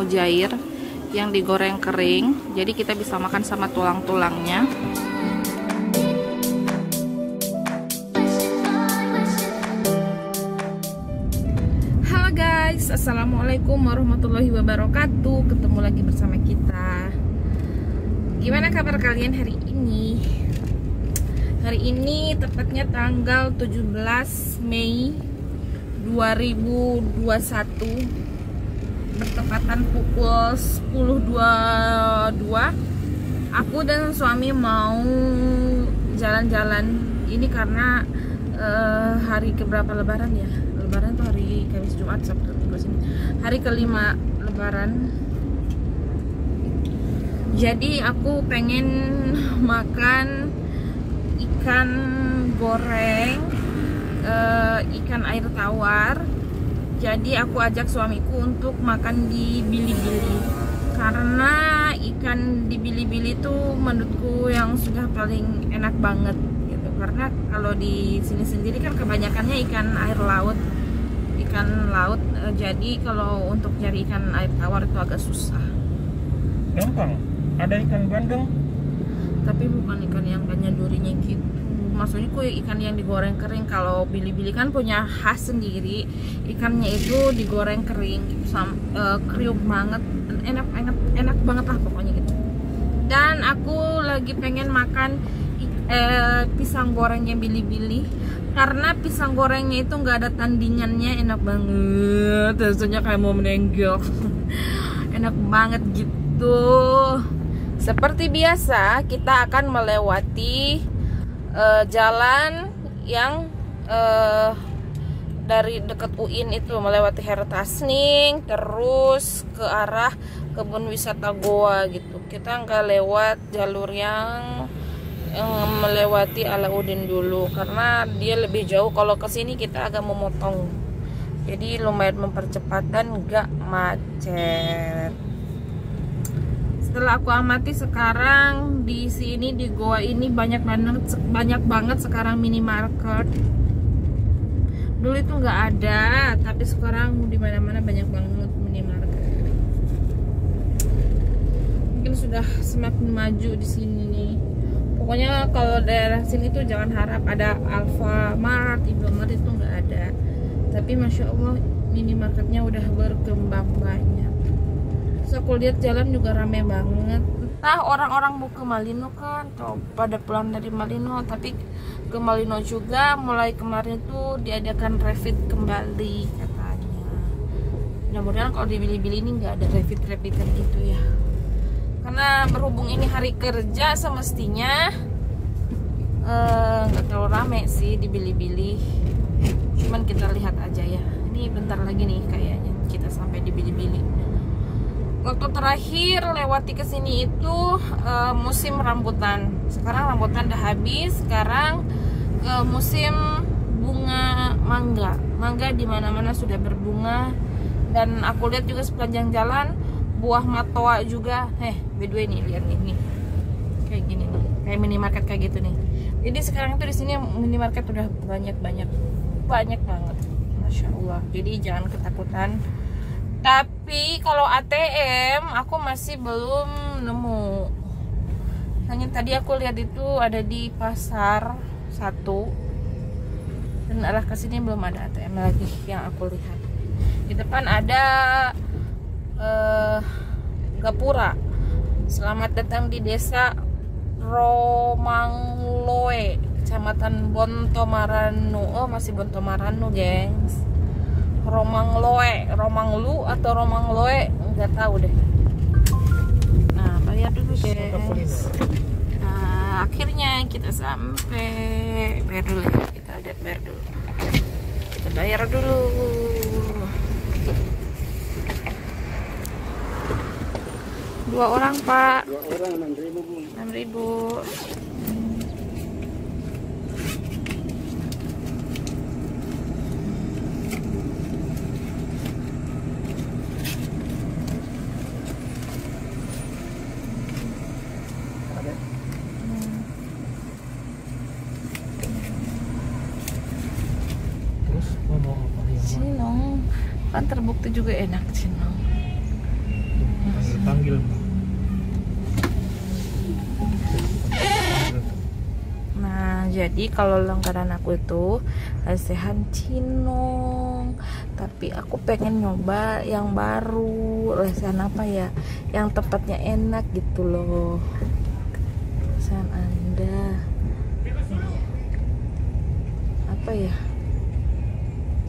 mujair yang digoreng kering, jadi kita bisa makan sama tulang-tulangnya. Halo guys, assalamualaikum warahmatullahi wabarakatuh. Ketemu lagi bersama kita. Gimana kabar kalian hari ini? Hari ini tepatnya tanggal 17 Mei 2021, bertepatan pukul 10.22. Aku dan suami mau jalan-jalan. Ini karena hari keberapa lebaran ya? Lebaran tuh hari Kamis, Jumat, Sabtu, Minggu, sini. Hari kelima lebaran. Jadi aku pengen makan ikan goreng, ikan air tawar. Jadi aku ajak suamiku untuk makan di Bilibili, karena ikan di Bilibili itu menurutku yang sudah paling enak banget gitu. Karena kalau di sini sendiri kan kebanyakannya ikan air laut, jadi kalau untuk cari ikan air tawar itu agak susah. Gampang, ada ikan bandeng, tapi bukan ikan yang banyak durinya gitu. Maksudnya ikan yang digoreng kering. Kalau Bilibili kan punya khas sendiri, ikannya itu digoreng kering gitu, kriuk banget, enak banget lah pokoknya gitu. Dan aku lagi pengen makan pisang gorengnya Bilibili, karena pisang gorengnya itu nggak ada tandingannya, enak banget, rasanya kayak mau menenggok. Enak banget gitu. Seperti biasa kita akan melewati jalan yang dari dekat UIN itu, melewati Hertasning terus ke arah kebun wisata Goa gitu. Kita nggak lewat jalur yang melewati Alauddin dulu, karena dia lebih jauh. Kalau ke sini kita agak memotong, jadi lumayan mempercepat dan nggak macet. Setelah aku amati sekarang di sini di Goa ini banyak banget sekarang minimarket. Dulu itu nggak ada, tapi sekarang di mana-mana banyak banget minimarket. Mungkin sudah semakin maju di sini nih. Pokoknya kalau daerah sini tuh jangan harap ada Alfamart, Indomaret, itu nggak ada. Tapi masya Allah minimarketnya udah berkembang banyak. Aku lihat jalan juga rame banget. Entah orang-orang mau ke Malino kan, atau pada pulang dari Malino. Tapi ke Malino juga mulai kemarin tuh diadakan rapid kembali katanya. Mudah-mudahan kalau di Bilibili ini nggak ada rapid-rapidan gitu ya. Karena berhubung ini hari kerja, semestinya nggak terlalu rame sih di Bilibili. Cuman kita lihat aja ya. Ini bentar lagi nih kayaknya kita sampai di Bilibili. Waktu terakhir lewati kesini itu musim rambutan. Sekarang rambutan udah habis. Sekarang musim bunga mangga. Mangga di mana-mana sudah berbunga. Dan aku lihat juga sepanjang jalan buah matoa juga. By the way nih, lihat nih, kayak gini nih, kayak minimarket kayak gitu nih. Jadi sekarang tuh di sini minimarket udah banyak banget, masya Allah. Jadi jangan ketakutan. Tapi kalau ATM aku masih belum nemu. Hanya tadi aku lihat itu ada di pasar 1, dan arah ke sini belum ada ATM lagi yang aku lihat. Di depan ada gapura. Selamat datang di desa Romangloe, Kecamatan Bontomaranu. Oh, masih Bontomaranu, gengs. Romanglu atau Romangloe, nggak tahu deh. Nah, bayar dulu guys. Nah, akhirnya kita sampai. Bayar dulu ya, kita lihat bayar dulu. Kita bayar dulu. Dua orang Pak. 2 orang 6.000 Bu. 6.000. Terus mau apa yang Cinong kan terbukti juga enak Cinong. panggil. Nah, jadi kalau langganan aku itu lesehan Cinong, tapi aku pengen nyoba yang baru. Lesehan apa ya? Yang tempatnya enak gitu loh. Lesehan Anda apa ya?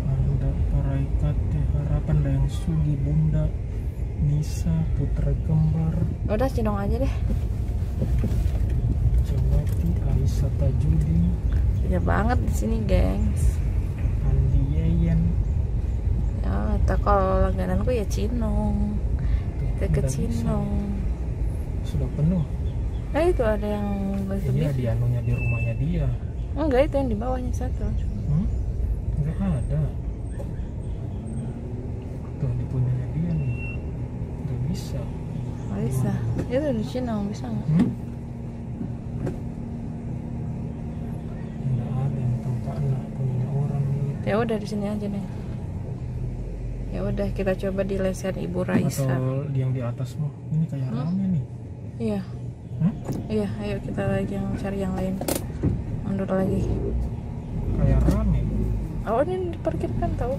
Anda Paraikate Harapan Dayang Sugi Bunda Nisa Putra Kembar Udah Cinong aja deh. Cewati Aisyah Tajudin Ya banget di sini, gengs. Andi Yeyen. Ya, tak kalau langgananku ya Cinong. Kita ke Nggak bisa. Cinong. Sudah penuh. Nah, itu ada yang Iya, di anunya di rumahnya dia. Enggak, itu yang di bawahnya satu. Nggak ada. Tuh di punyanya dia nih. Nggak bisa. Nggak bisa. Itu di Cinong bisa nggak? Nggak ada yang tempat lah punya orang nih. Ya udah di sini aja deh. Ya udah kita coba di lesehan Ibu Raisa. Atau yang di atasmu. Ini kayak rame nih. Iya. Iya, ayo kita lagi yang cari yang lain. Mundur lagi. Kayak rame. Oh, ini diparkirkan tahu.